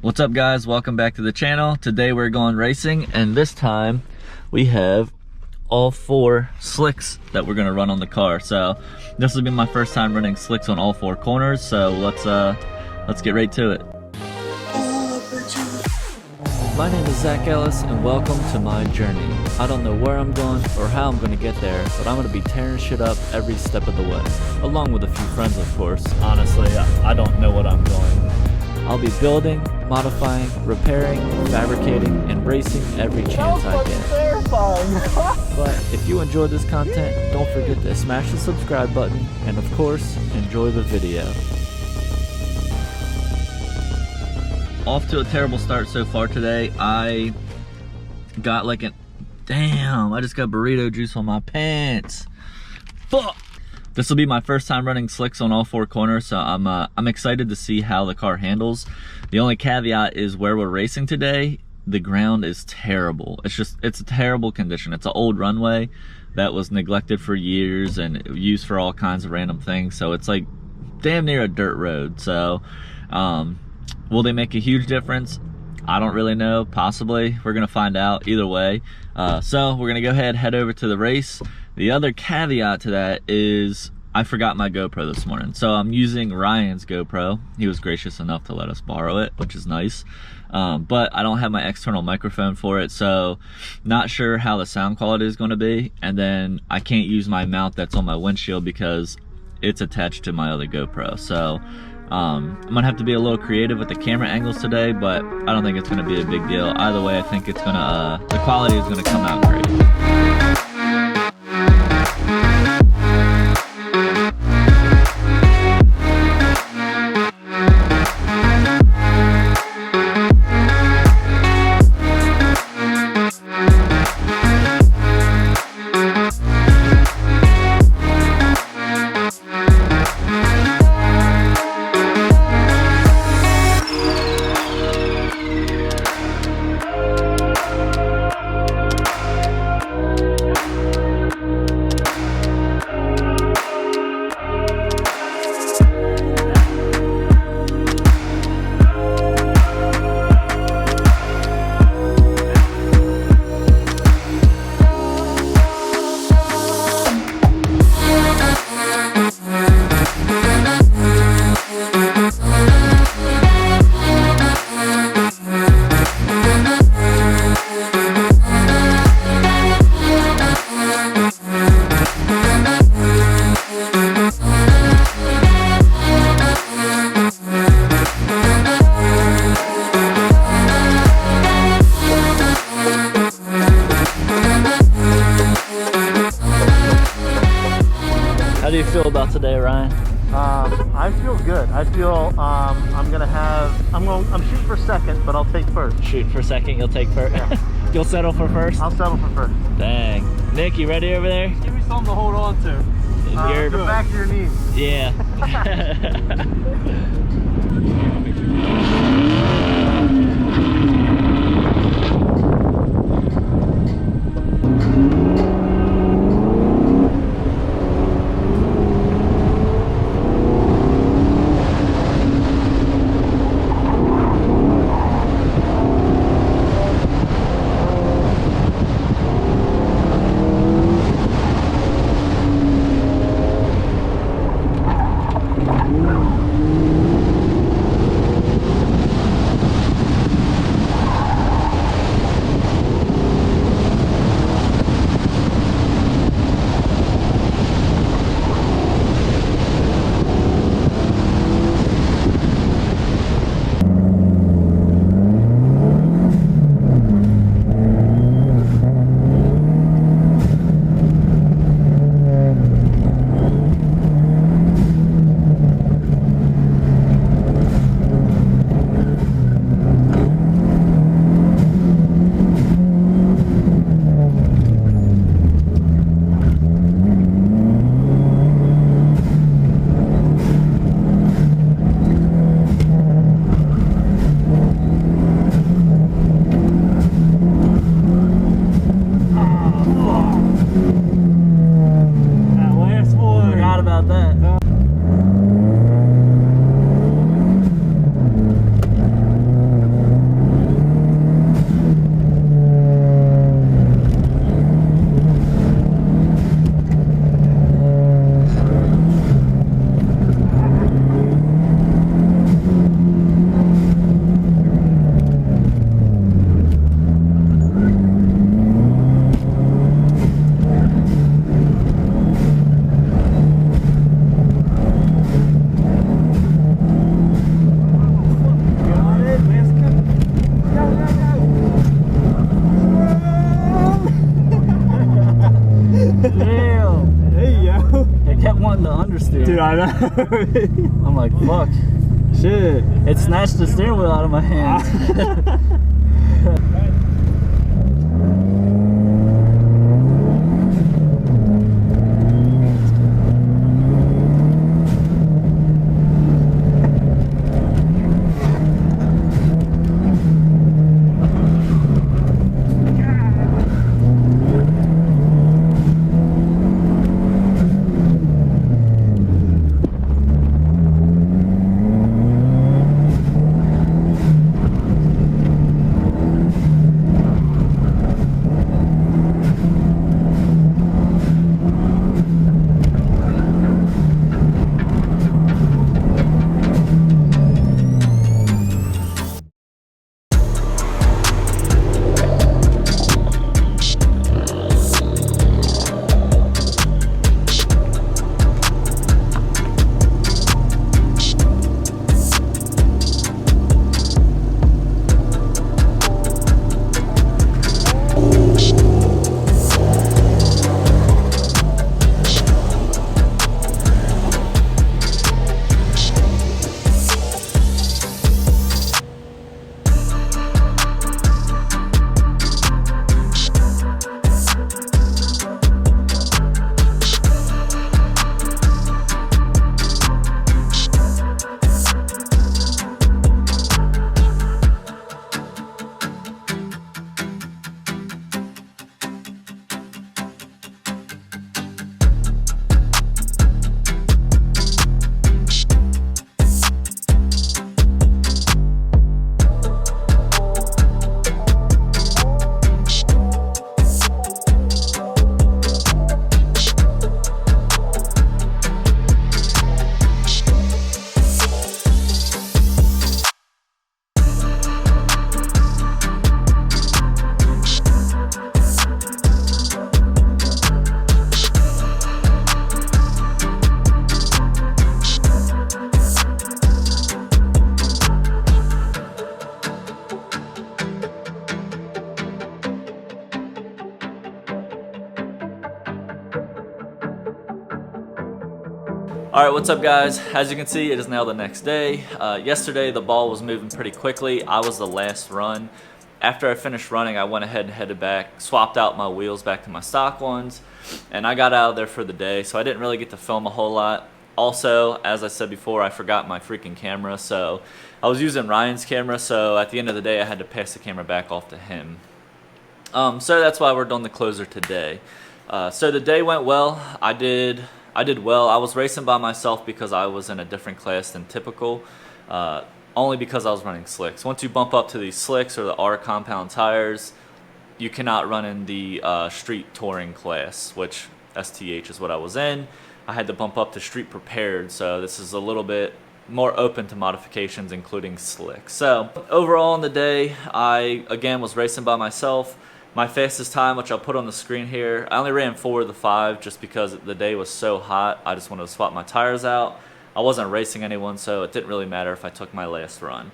What's up guys, welcome back to the channel. Today we're going racing, and this time we have all 4 slicks that we're gonna run on the car. So this will be my first time running slicks on all 4 corners, so let's get right to it. My name is Zach Ellis and welcome to my journey. I don't know where I'm going or how I'm gonna get there, but I'm gonna be tearing shit up every step of the way, along with a few friends of course. Honestly, I don't know what I'm doing. I'll be building, modifying, repairing, fabricating, and racing every chance I get. But if you enjoy this content, don't forget to smash the subscribe button, and of course, enjoy the video. Off to a terrible start so far today. I got like damn, I just got burrito juice on my pants. Fuck! This will be my first time running slicks on all 4 corners, so I'm excited to see how the car handles. The only caveat is where we're racing today, the ground is terrible. It's a terrible condition. It's an old runway that was neglected for years and used for all kinds of random things, so it's like damn near a dirt road. So will they make a huge difference? I don't really know. Possibly. We're gonna find out either way. So we're gonna go ahead, head over to the race. The other caveat to that is I forgot my GoPro this morning, so I'm using Ryan's GoPro. He was gracious enough to let us borrow it, which is nice. But I don't have my external microphone for it, so not sure how the sound quality is going to be. And then I can't use my mount that's on my windshield because it's attached to my other GoPro. So I'm gonna have to be a little creative with the camera angles today, but I don't think it's gonna be a big deal. Either way, I think it's gonna the quality is gonna come out great. How do you feel about today, Ryan? I feel good. I feel I'm shooting for second, but I'll take first. Shoot for second, you'll take first. Yeah. You'll settle for first? I'll settle for first. Dang. Nick, you ready over there? Give me something to hold on to. The back of your knees. Yeah. I'm like, fuck. Shit. It snatched the steering wheel out of my hands. Alright, what's up guys? As you can see, it is now the next day. Yesterday the ball was moving pretty quickly. I was the last run. After I finished running, I went ahead and headed back, swapped out my wheels back to my stock ones, and I got out of there for the day, so I didn't really get to film a whole lot. Also, as I said before, I forgot my freaking camera, so I was using Ryan's camera, so at the end of the day I had to pass the camera back off to him. So that's why we're doing the closer today. So the day went well. I did well. I was racing by myself because I was in a different class than typical, only because I was running slicks. Once you bump up to these slicks or the R compound tires, you cannot run in the street touring class, which STH is what I was in. I had to bump up to street prepared, so this is a little bit more open to modifications, including slicks. So overall in the day, I again was racing by myself. My fastest time, which I'll put on the screen here, I only ran 4 of the 5 just because the day was so hot. I just wanted to swap my tires out. I wasn't racing anyone, so it didn't really matter if I took my last run.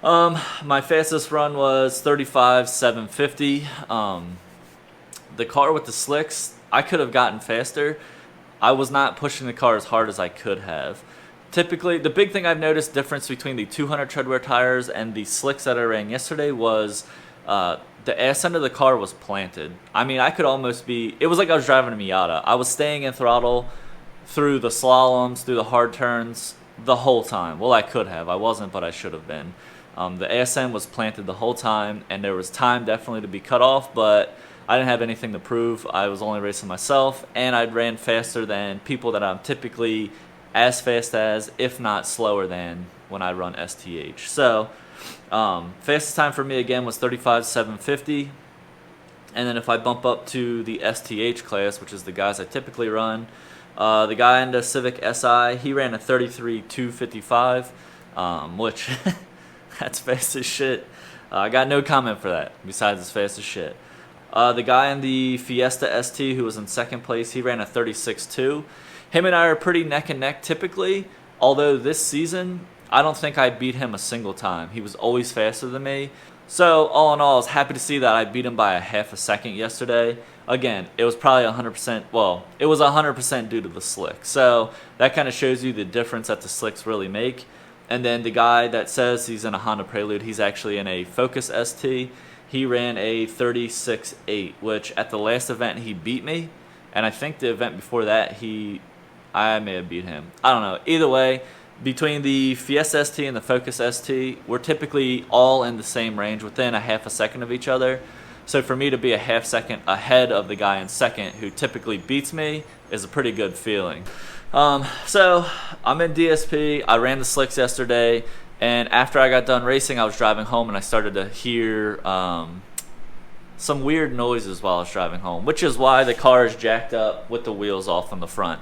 My fastest run was 35.750. The car with the slicks, I could have gotten faster. I was not pushing the car as hard as I could have. Typically, the big thing I've noticed difference between the 200 treadwear tires and the slicks that I ran yesterday was the ass end of the car was planted. I mean, I could almost be, it was like I was driving a Miata. I was staying in throttle through the slaloms, through the hard turns, the whole time. Well, I could have. I wasn't, but I should have been. The ass end was planted the whole time, and there was time definitely to be cut off, but I didn't have anything to prove. I was only racing myself, and I ran faster than people that I'm typically as fast as, if not slower than, when I run STH. So, fastest time for me again was 35.750, and then if I bump up to the STH class, which is the guys I typically run, the guy in the Civic Si, he ran a 33.255, which that's fast as shit. I got no comment for that besides it's fast as shit. The guy in the Fiesta ST who was in second place, he ran a 36.2. Him and I are pretty neck and neck typically, although this season I don't think I beat him a single time. He was always faster than me. So all in all, I was happy to see that I beat him by a half a second yesterday. again, it was probably 100%, well, it was 100% due to the slick. So that kind of shows you the difference that the slicks really make. And then the guy that says he's in a Honda Prelude, he's actually in a Focus ST. He ran a 36.8, which at the last event he beat me. And I think the event before that, I may have beat him. I don't know. Either way, between the Fiesta ST and the Focus ST, we're typically all in the same range, within a half a second of each other. So for me to be a half second ahead of the guy in second, who typically beats me, is a pretty good feeling. So I'm in DSP. I ran the slicks yesterday, and after I got done racing, I was driving home and I started to hear some weird noises while I was driving home, which is why the car is jacked up with the wheels off on the front.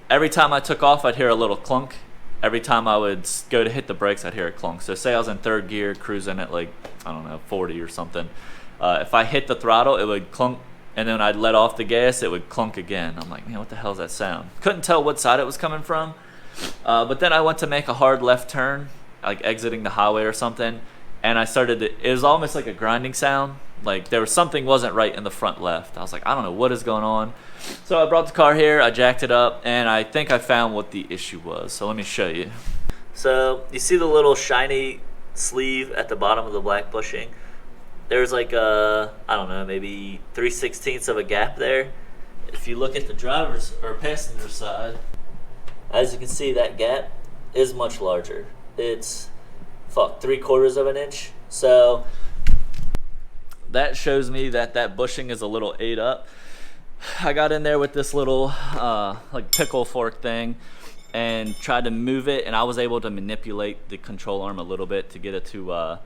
Every time I took off, I'd hear a little clunk. Every time I would go to hit the brakes, I'd hear a clunk. So say I was in third gear, cruising at like, I don't know, 40 or something. If I hit the throttle, it would clunk, and then I'd let off the gas, it would clunk again. I'm like, man, what the hell is that sound? Couldn't tell what side it was coming from. But then I went to make a hard left turn, like exiting the highway or something, and I started to, it was almost like a grinding sound. Like there was something wasn't right in the front left. I was like, I don't know what is going on. So I brought the car here, I jacked it up, and I think I found what the issue was. So let me show you. So you see the little shiny sleeve at the bottom of the black bushing? There's like a, I don't know, maybe 3/16 of a gap there. If you look at the driver's or passenger side, as you can see, that gap is much larger. It's 3/4 of an inch. So that shows me that that bushing is a little ate up. I got in there with this little like pickle fork thing and tried to move it, and I was able to manipulate the control arm a little bit to get it to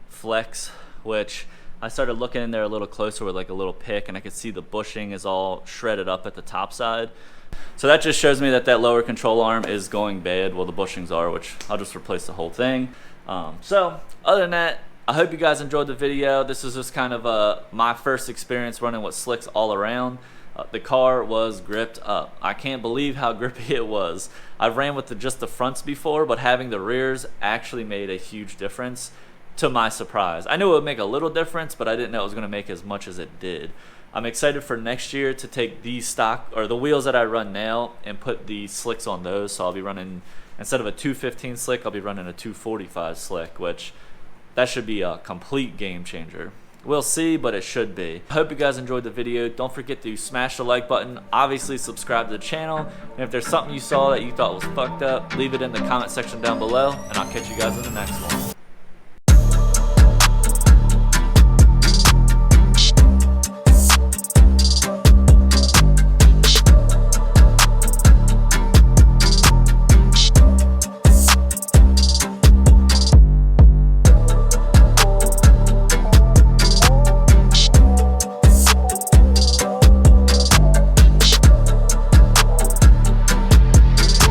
flex, which I started looking in there a little closer with like a little pick, and I could see the bushing is all shredded up at the top side. So that just shows me that that lower control arm is going bad. Well, the bushings are, which I'll just replace the whole thing. So other than that, I hope you guys enjoyed the video. This is just kind of my first experience running with slicks all around. The car was gripped up. I can't believe how grippy it was. I've ran with just the fronts before, but having the rears actually made a huge difference, to my surprise. I knew it would make a little difference, but I didn't know it was going to make as much as it did. I'm excited for next year to take these stock, or the wheels that I run now, and put the slicks on those. So I'll be running, instead of a 215 slick, I'll be running a 245 slick, which that should be a complete game changer. We'll see, but it should be. I hope you guys enjoyed the video. Don't forget to smash the like button. Obviously, subscribe to the channel. And if there's something you saw that you thought was fucked up, leave it in the comment section down below, and I'll catch you guys in the next one.